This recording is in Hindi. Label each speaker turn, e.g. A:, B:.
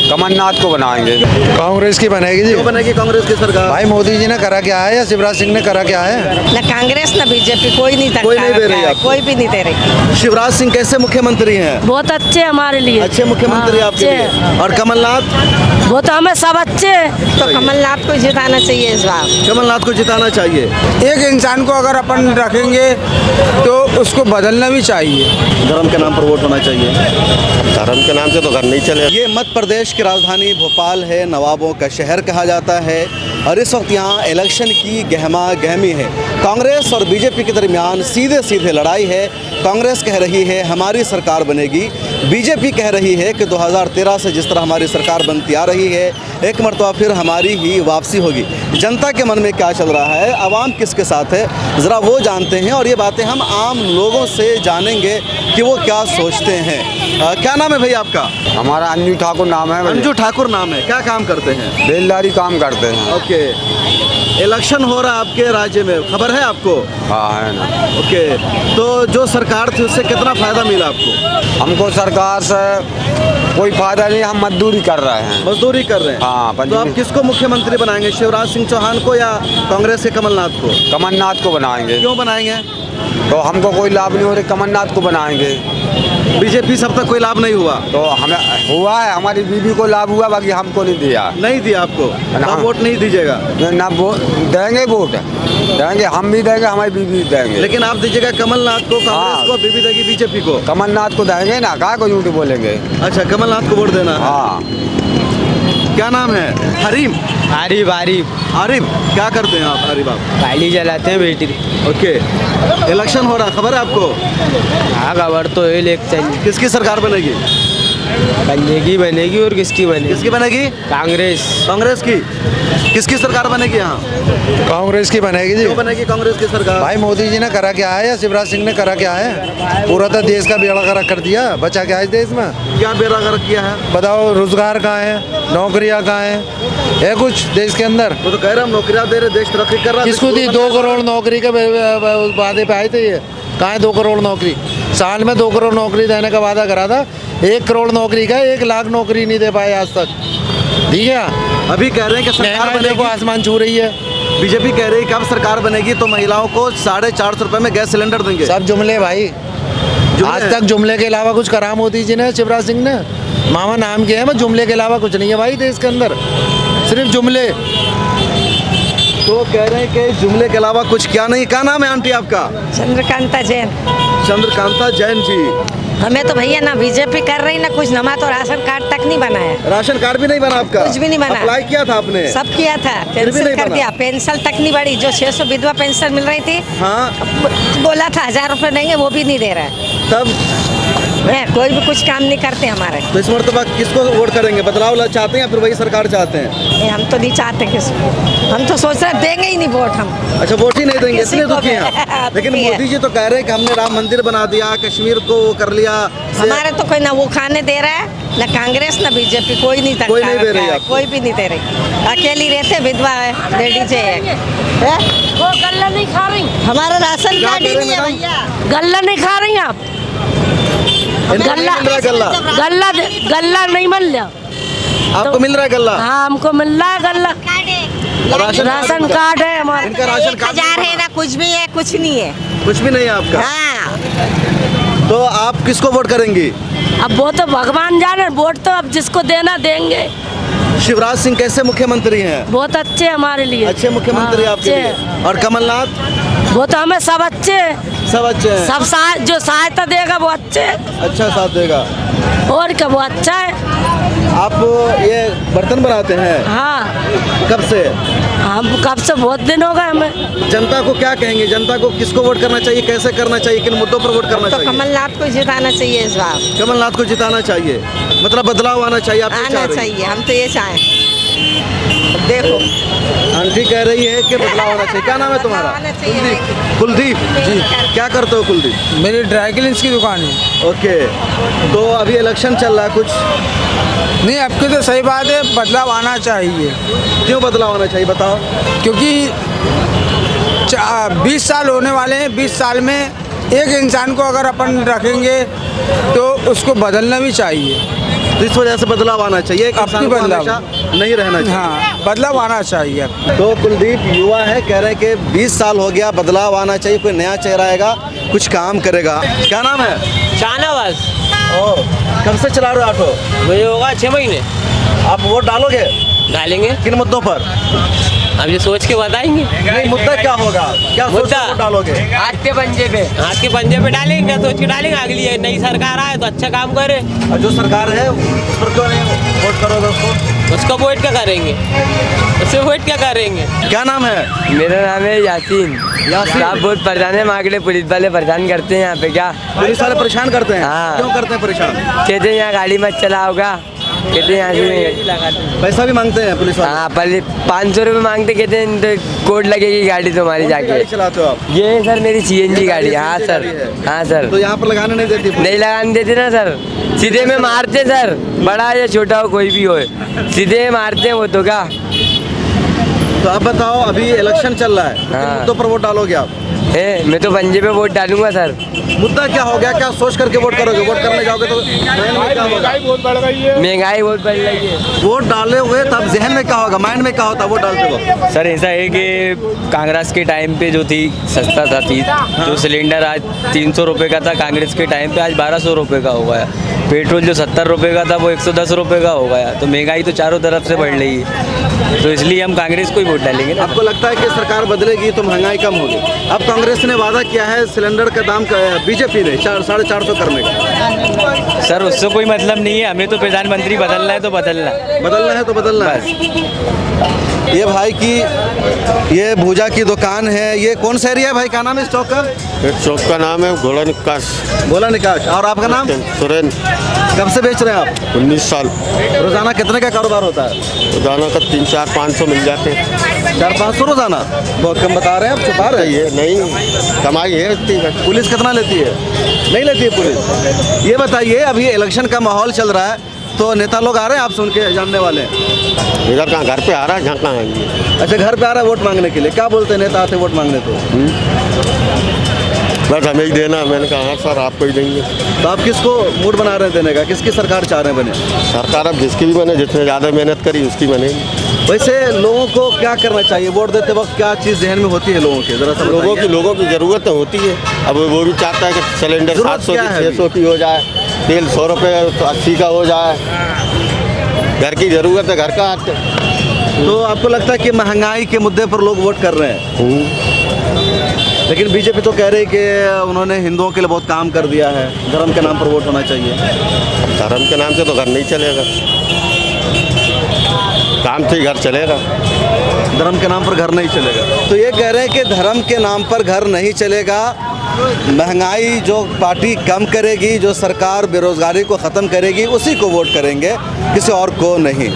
A: कमलनाथ को बनाएंगे।
B: कांग्रेस की बनेगी जी।
C: क्यों बनेगी कांग्रेस की सरकार?
B: भाई मोदी जी ने करा क्या है या शिवराज सिंह ने करा क्या है?
D: ना कांग्रेस ना बीजेपी, कोई नहीं
C: कोई नहीं दे रही आपको?
D: कोई भी नहीं दे रही।
C: शिवराज सिंह कैसे मुख्यमंत्री हैं?
E: बहुत अच्छे हमारे लिए।
C: अच्छे मुख्यमंत्री आपके लिए। और कमलनाथ?
E: वो तो हमें सब अच्छे।
D: तो कमलनाथ को जिताना चाहिए इस बार।
C: कमलनाथ को जिताना चाहिए।
B: एक इंसान को अगर अपन रखेंगे तो उसको बदलना भी चाहिए।
C: धर्म के नाम पर वोट होना चाहिए।
F: धर्म के नाम से तो घर नहीं चले।
C: ये मध्य प्रदेश की राजधानी भोपाल है, नवाबों का शहर कहा जाता है और इस वक्त यहाँ इलेक्शन की गहमा गहमी है। कांग्रेस और बीजेपी के दरमियान सीधे सीधे लड़ाई है। कांग्रेस कह रही है हमारी सरकार बनेगी, बीजेपी कह रही है कि 2013 से जिस तरह हमारी सरकार बनती आ रही है एक मरतबा फिर हमारी ही वापसी होगी। जनता के मन में क्या चल रहा है, आवाम किसके साथ है, ज़रा वो जानते हैं और ये बातें हम आम लोगों से जानेंगे कि वो क्या सोचते हैं। क्या नाम है भाई आपका?
F: हमारा अंजू ठाकुर नाम है।
C: अंजू ठाकुर नाम है। क्या काम करते हैं?
F: बेलदारी काम करते हैं।
C: ओके। इलेक्शन हो रहा है आपके राज्य में, खबर है आपको?
F: हाँ है ना।
C: ओके। तो जो सरकार थी उससे कितना फ़ायदा मिला आपको?
F: हमको सरकार से कोई फायदा नहीं, हम मजदूरी कर रहे हैं।
C: मजदूरी कर रहे हैं।
F: हाँ।
C: तो आप किसको मुख्यमंत्री बनाएंगे, शिवराज सिंह चौहान को या कांग्रेस के कमलनाथ को?
F: कमलनाथ को बनाएंगे।
C: क्यों बनाएंगे?
F: तो हमको कोई लाभ नहीं हो रहा, कमलनाथ को बनाएंगे।
C: बीजेपी सब तक कोई लाभ नहीं हुआ?
F: तो हमें हुआ है, हमारी बीवी को लाभ हुआ, बाकी हमको नहीं दिया।
C: नहीं दिया आपको?
F: ना।
C: आप वोट नहीं दीजिएगा?
F: ना वोट देंगे, वोट देंगे, हम भी देंगे, हमारी बीवी भी देंगे।
C: लेकिन आप दीजिएगा कमलनाथ को, कांग्रेस को, बीवी देगी बीजेपी को?
F: कमलनाथ को देंगे ना, कहा को झूठ बोलेंगे।
C: अच्छा, कमलनाथ को वोट देना है।
F: हाँ।
C: क्या नाम है? हरीम?
G: आरिफ आरिफ
C: आरिफ। क्या करते हैं आप आरिफ? आप
G: गाड़ी चलाते हैं बैटरी।
C: ओके। इलेक्शन हो रहा, खबर है आपको?
G: हाँ खबर तो है, इलेक्शन
C: किसकी सरकार बनेगी?
G: बनेगी और किसकी बनेगी?
C: किसकी बनेगी?
G: कांग्रेस।
C: कांग्रेस की। किसकी सरकार बनेगी यहाँ?
B: कांग्रेस की बनेगी जी।
C: क्यों बनेगी कांग्रेस की सरकार?
B: भाई मोदी जी ने करा क्या है या शिवराज सिंह ने करा क्या है? पूरा तो देश का बेड़ा गर्क कर दिया। बचा क्या है इस देश में?
C: क्या बेड़ा गर्क किया है?
B: बताओ, रोजगार कहाँ है, नौकरियाँ कहाँ है कुछ देश के अंदर?
C: वो तो कह रहे हम नौकरियाँ दे रहे, देश तरक्की कर रहा है।
B: किसको दी? 2 करोड़ नौकरी के वादे पे आए थे। ये कहाँ है 2 करोड़ नौकरी? साल में 2 करोड़ नौकरी देने का वादा करा था। 1 करोड़ नौकरी का 1 लाख नौकरी नहीं दे पाए आज तक। ठीक है।
C: अभी कह रहे हैं कि सरकार बनेगी,
B: आसमान छू रही है।
C: बीजेपी कह रही है कि अब सरकार बनेगी तो महिलाओं को 450 रुपए में गैस सिलेंडर देंगे।
B: सब जुमले भाई। आज तक जुमले के अलावा कुछ करा मोदी जी ने, शिवराज सिंह ने? मामा नाम के हैं, मैं जुमले के अलावा कुछ नहीं है भाई देश के अंदर, सिर्फ जुमले।
C: तो कह रहे हैं कि जुमले के अलावा कुछ क्या नहीं। क्या नाम है आंटी आपका?
D: चंद्रकांता जैन।
C: चंद्रकांता जैन जी।
D: हमें तो भैया ना बीजेपी कर रही ना कुछ, नमा तो राशन कार्ड तक नहीं बना है।
C: राशन कार्ड भी नहीं बना आपका?
D: कुछ भी नहीं बना।
C: अप्लाई किया था आपने?
D: सब किया था, कैंसिल कर दिया। पेंशन तक नहीं बढ़ी, जो 600 विधवा पेंशन मिल रही थी।
C: हाँ।
D: बोला था 1000 रुपए देंगे, वो भी नहीं दे रहा है।
C: तब
D: कोई भी कुछ काम नहीं करते हमारे।
C: तो इस मरतबा किसको वोट करेंगे? बदलाव चाहते हैं या फिर वही सरकार चाहते हैं?
D: हम तो नहीं चाहते किसी, हम तो सोच रहे देंगे ही नहीं वोट हम।
C: अच्छा, वोट ही नहीं देंगे,
D: किसी
C: इसलिए
D: को
C: दुखी
D: भी।
C: हैं। लेकिन
D: दुखी है।
C: मोदी जी तो कह रहे हैं कि हमने राम मंदिर बना दिया, कश्मीर को वो कर लिया।
D: हमारे तो कोई ना वो खाने दे रहा है, ना कांग्रेस ना बीजेपी, कोई नहीं
C: कोई नहीं दे रही आपको?
D: कोई भी नहीं दे रही। अकेली रहते, विधवा है, लेडीज है।
E: वो गल्ला नहीं खा रही,
D: हमारा राशन
C: क्या
D: कार्ड
C: कह
D: ही
C: रहे
D: नहीं है
C: मैडम?
D: भैया।
E: गल्ला नहीं खा रही आप?
C: इनको नहीं मिल रहा है गल्ला?
E: गल्ला नहीं मिल रहा
C: आपको मिल रहा है गल्ला?
E: हाँ हमको मिल रहा है गल्ला। राशन कार्ड है हमारा।
C: इनका राशन कार्ड
D: 1000 है ना, कुछ भी है, कुछ नहीं है।
C: कुछ भी नहीं है आपका?
D: हाँ।
C: तो आप किसको वोट करेंगी?
E: अब वो तो भगवान जाने, वोट तो अब जिसको देना देंगे।
C: शिवराज सिंह कैसे मुख्यमंत्री हैं?
E: बहुत अच्छे हमारे लिए।
C: अच्छे मुख्यमंत्री
E: हाँ,
C: आपके लिए। और कमलनाथ?
E: वो तो हमें सब अच्छे,
C: सब अच्छे हैं।
E: सब जो सहायता देगा वो अच्छे।
C: अच्छा साथ देगा।
E: और क्या, वो अच्छा है।
C: आप ये बर्तन बनाते हैं?
E: हाँ।
C: कब से?
E: हम कब से, बहुत दिन हो गए हमें।
C: जनता को क्या कहेंगे? जनता को किसको वोट करना चाहिए, कैसे करना चाहिए, किन मुद्दों पर वोट करना
D: तो
C: चाहिए?
D: कमलनाथ को जिताना चाहिए इस बार।
C: कमलनाथ को जिताना चाहिए, मतलब बदलाव आना चाहिए। आप
D: आना चाहिए, हम तो ये चाहें। देखो
C: आंटी कह रही है कि बदलाव होना चाहिए। क्या नाम है तुम्हारा?
D: आना चाहिए।
C: कुलदीप जी। क्या करते हो कुलदीप?
B: मेरी ड्राई क्लीन्स की दुकान है।
C: ओके। तो अभी इलेक्शन चल रहा है, कुछ
B: नहीं, आपकी तो सही बात है, बदलाव आना चाहिए।
C: क्यों बदलाव आना चाहिए, बताओ?
B: क्योंकि 20 साल होने वाले हैं। 20 साल में एक इंसान को अगर अपन रखेंगे तो उसको बदलना भी चाहिए।
C: तो इस वजह से बदलाव आना चाहिए, एक
F: अब की
C: इंसान को
F: बदलाव।
C: हमेशा नहीं रहना चाहिए।
F: हाँ बदलाव आना चाहिए।
C: तो कुलदीप युवा है, कह रहे हैं कि 20 साल हो गया, बदलाव आना चाहिए, कोई नया चेहरा आएगा, कुछ काम करेगा। क्या नाम है?
G: शाहनवाज।
C: कब से चला रहे हो ऑटो?
G: मुझे होगा 6 महीने।
C: आप वोट डालोगे
G: डालेंगे।
C: किन मुद्दों पर?
G: अब ये सोच के बताएंगे।
C: नहीं, मुद्दा क्या होगा, क्या सोच
G: मुद्दा?
C: के वोट डालोगे?
G: हाथ के पंजे पे डालेंगे, सोच के डालेंगे। अगली ये नई सरकार आए तो अच्छा काम करे।
C: और जो सरकार है उस पर क्यों नहीं वोट करोगे उसको?
G: उसको वोट क्या करेंगे, उससे वोट क्या करेंगे।
C: क्या नाम है?
A: मेरा नाम है यासीन।
C: यासीन।
A: आप बहुत परेशान है, मांग ले पुलिस वाले परेशान करते हैं यहाँ पे। क्या
C: पुलिस वाले परेशान करते हैं?
A: हाँ।
C: क्यों करते हैं परेशान?
A: कहते हैं यहाँ गाड़ी मत चला होगा, कहते हैं यहाँ से।
C: पैसा भी मांगते हैं पुलिस वाले?
A: हाँ पहले 500 रुपये मांगते, कहते हैं तो कोर्ट लगेगी गाड़ी तुम्हारी
C: कौन सी गाड़ी
A: जाके।
C: चलाते हो आप?
A: ये सर मेरी CNG गाड़ी है। हाँ
C: CNG
A: सर,
C: गाड़ी है।
A: हाँ सर।
C: तो यहाँ पर लगाने नहीं देती पुलिस?
A: नहीं लगाने देते ना सर, सीधे में मारते सर, बड़ा या छोटा हो कोई भी हो, सीधे में मारते हैं वो तो। क्या
C: तो आप बताओ, अभी इलेक्शन चल रहा है, किन
A: हाँ।
C: मुद्दों पर वोट डालोगे आप?
A: है, मैं तो पंजे पे वोट डालूंगा सर।
C: मुद्दा क्या हो गया, क्या सोच करके वोट करोगे? वोट करने जाओगे तो माइंड में क्या होगा?
A: महंगाई बहुत बढ़ रही है।
C: वोट डाले हुए तब जहन में क्या होगा, माइंड में क्या होता है वोट डालते हो?
H: सर ऐसा है कि कांग्रेस के टाइम पे जो थी सस्ता था जो सिलेंडर आज 300 रुपये का था, कांग्रेस के टाइम पे आज 1200 रुपये का हो गया। पेट्रोल जो 70 रुपये का था वो 110 रुपये का हो गया। तो महंगाई तो चारों तरफ से बढ़ रही है, तो इसलिए हम कांग्रेस को ही वोट डालेंगे ना।
C: आपको लगता है कि सरकार बदलेगी तो महंगाई कम होगी? अब कांग्रेस ने वादा किया है सिलेंडर का दाम बीजेपी ने 450 करने का।
H: सर उससे कोई मतलब नहीं है, हमें तो प्रधानमंत्री बदलना है तो बदलना।
C: बदलना है तो बदलना है। ये भाई की ये भूजा की दुकान है। ये कौन सा एरिया है भाई, क्या नाम है इस चौक का?
I: इस चौक का नाम है घोड़ा निकास।
C: भोला निकास। और आपका नाम?
I: सुरेन।
C: कब से बेच रहे हैं आप?
I: 19 साल।
C: रोजाना कितने का कारोबार होता है?
I: रोजाना का 300-400-500 मिल जाते हैं।
C: 400-500 रोजाना? बहुत कम बता रहे हैं आप, छुपा रहे हैं।
I: ये नहीं कमाई है इतनी।
C: पुलिस कितना लेती है? नहीं लेती है पुलिस। ये बताइए, अभी इलेक्शन का माहौल चल रहा है तो नेता लोग आ रहे हैं, आप सुन के जानने वाले हैं?
I: इधर कहाँ घर पे आ रहा है, जहाँ कहाँ आएंगे।
C: अच्छा, घर पे आ रहा है वोट मांगने के लिए। क्या बोलते हैं नेता आते वोट मांगने तो?
I: बस हमें ही देना। मैंने कहा हाँ सर आपको ही देंगे।
C: तो आप किसको मूड बना रहे हैं देने का? किसकी सरकार चाह रहे हैं बने?
I: सरकार अब जिसकी भी बने, जिसने ज़्यादा मेहनत करी उसकी बनेगी।
C: वैसे लोगों को क्या करना चाहिए वोट देते वक्त? क्या चीज़ जहन में होती है लोगों के, जरा सा बताइए।
I: लोगों की ज़रूरत तो होती है। अब वो भी चाहता है कि सिलेंडर
C: ज़रूरत
I: 700
C: क्या
I: की
C: है
I: 600 की हो जाए, तेल 100 रुपये तो 80 का हो जाए। घर की ज़रूरत है, घर का।
C: तो आपको लगता है कि महंगाई के मुद्दे पर लोग वोट कर रहे हैं? लेकिन बीजेपी तो कह रही है कि उन्होंने हिंदुओं के लिए बहुत काम कर दिया है, धर्म के नाम पर वोट होना चाहिए।
I: धर्म के नाम से तो घर नहीं चलेगा, काम से ही घर चलेगा।
C: धर्म के नाम पर घर नहीं चलेगा। तो ये कह रहे हैं कि धर्म के नाम पर घर नहीं चलेगा। महंगाई जो पार्टी कम करेगी, जो सरकार बेरोजगारी को ख़त्म करेगी, उसी को वोट करेंगे, किसी और को नहीं।